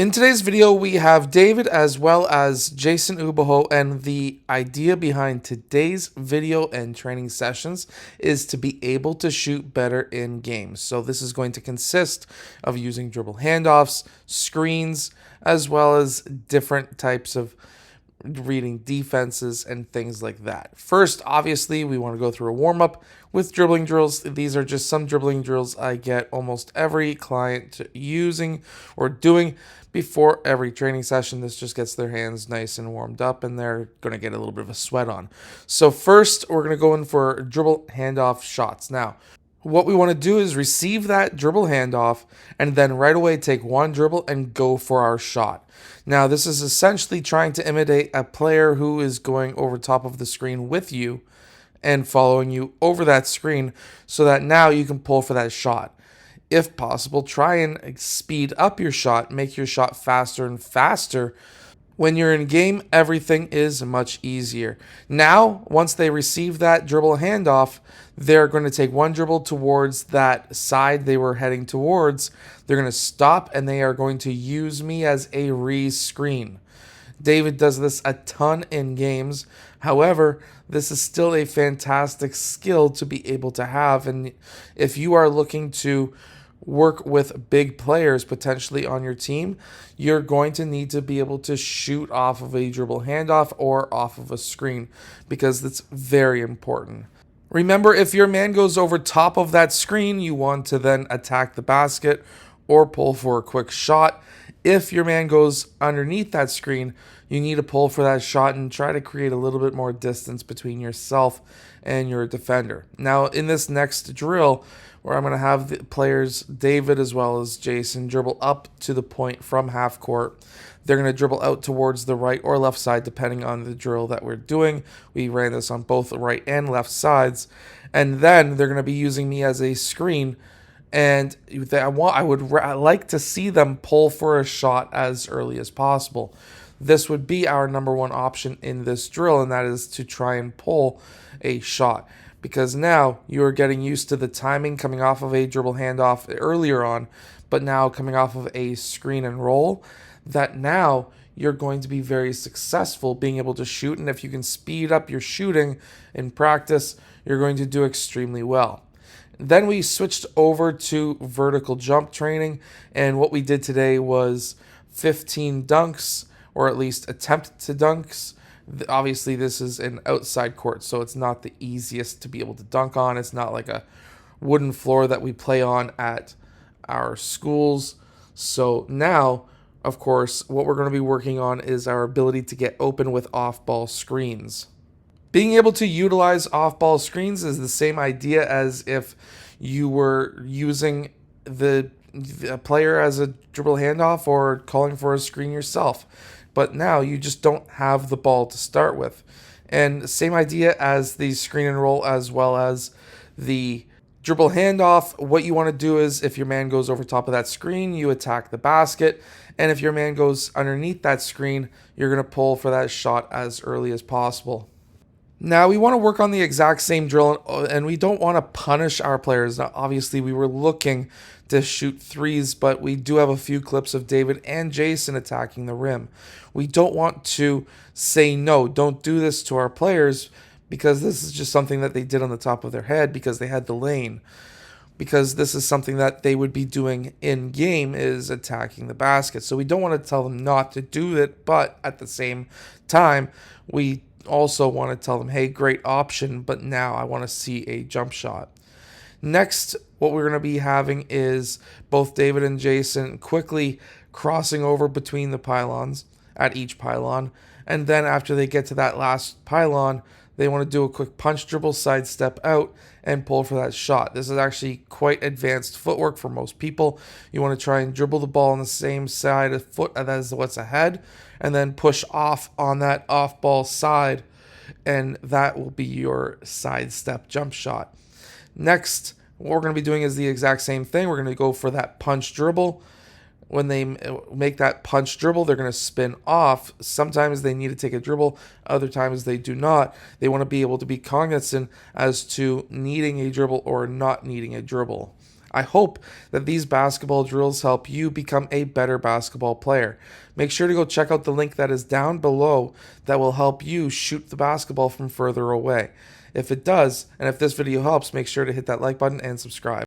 In today's video, we have David as well as Jason Ubaho, and the idea behind today's video and training sessions is to be able to shoot better in games. So this is going to consist of using dribble handoffs, screens, as well as different types of reading defenses and things like that. First, obviously, we want to go through a warm-up with dribbling drills. These are just some dribbling drills I get almost every client using or doing before every training session. This just gets their hands nice and warmed up, and they're going to get a little bit of a sweat on. So first, we're going to go in for dribble handoff shots. Now, what we want to do is receive that dribble handoff and then right away take one dribble and go for our shot. Now, this is essentially trying to imitate a player who is going over top of the screen with you and following you over that screen so that now you can pull for that shot. If possible, try and speed up your shot, make your shot faster and faster. When you're in game, everything is much easier. Now, once they receive that dribble handoff, they're going to take one dribble towards that side they were heading towards. They're going to stop, and they are going to use me as a re-screen. David does this a ton in games. However, this is still a fantastic skill to be able to have. And if you are looking to work with big players potentially on your team, you're going to need to be able to shoot off of a dribble handoff or off of a screen, because that's very important. Remember, if your man goes over top of that screen, you want to then attack the basket or pull for a quick shot. If your man goes underneath that screen, you need to pull for that shot and try to create a little bit more distance between yourself and your defender. Now, in this next drill, where I'm going to have the players, David as well as Jason, dribble up to the point from half court. They're going to dribble out towards the right or left side, depending on the drill that we're doing. We ran this on both the right and left sides. And then they're going to be using me as a screen. And I would like to see them pull for a shot as early as possible. This would be our number one option in this drill, and that is to try and pull a shot. Because now you are getting used to the timing coming off of a dribble handoff earlier on, but now coming off of a screen and roll, that now you're going to be very successful being able to shoot. And if you can speed up your shooting in practice, you're going to do extremely well. Then we switched over to vertical jump training, and what we did today was 15 dunks, or at least attempt to dunks. Obviously, this is an outside court, so it's not the easiest to be able to dunk on. It's not like a wooden floor that we play on at our schools. So now, of course, what we're going to be working on is our ability to get open with off-ball screens. Being able to utilize off-ball screens is the same idea as if you were using the player as a dribble handoff or calling for a screen yourself. But now you just don't have the ball to start with. And same idea as the screen and roll as well as the dribble handoff. What you want to do is if your man goes over top of that screen, you attack the basket. And if your man goes underneath that screen, you're going to pull for that shot as early as possible. Now, we want to work on the exact same drill, and we don't want to punish our players. Now, obviously, we were looking to shoot threes, but we do have a few clips of David and Jason attacking the rim. We don't want to say, no, don't do this to our players, because this is just something that they did on the top of their head because they had the lane. Because this is something that they would be doing in game, is attacking the basket. So we don't want to tell them not to do it, but at the same time, we also want to tell them, hey, great option, but now I want to see a jump shot. Next, what we're going to be having is both David and Jason quickly crossing over between the pylons at each pylon. And then after they get to that last pylon, they want to do a quick punch dribble, sidestep out, and pull for that shot. This is actually quite advanced footwork for most people. You want to try and dribble the ball on the same side of foot as what's ahead, and then push off on that off-ball side, and that will be your sidestep jump shot. Next, what we're going to be doing is the exact same thing. We're going to go for that punch dribble. When they make that punch dribble, they're going to spin off. Sometimes they need to take a dribble. Other times they do not. They want to be able to be cognizant as to needing a dribble or not needing a dribble. I hope that these basketball drills help you become a better basketball player. Make sure to go check out the link that is down below that will help you shoot the basketball from further away. If it does, and if this video helps, make sure to hit that like button and subscribe.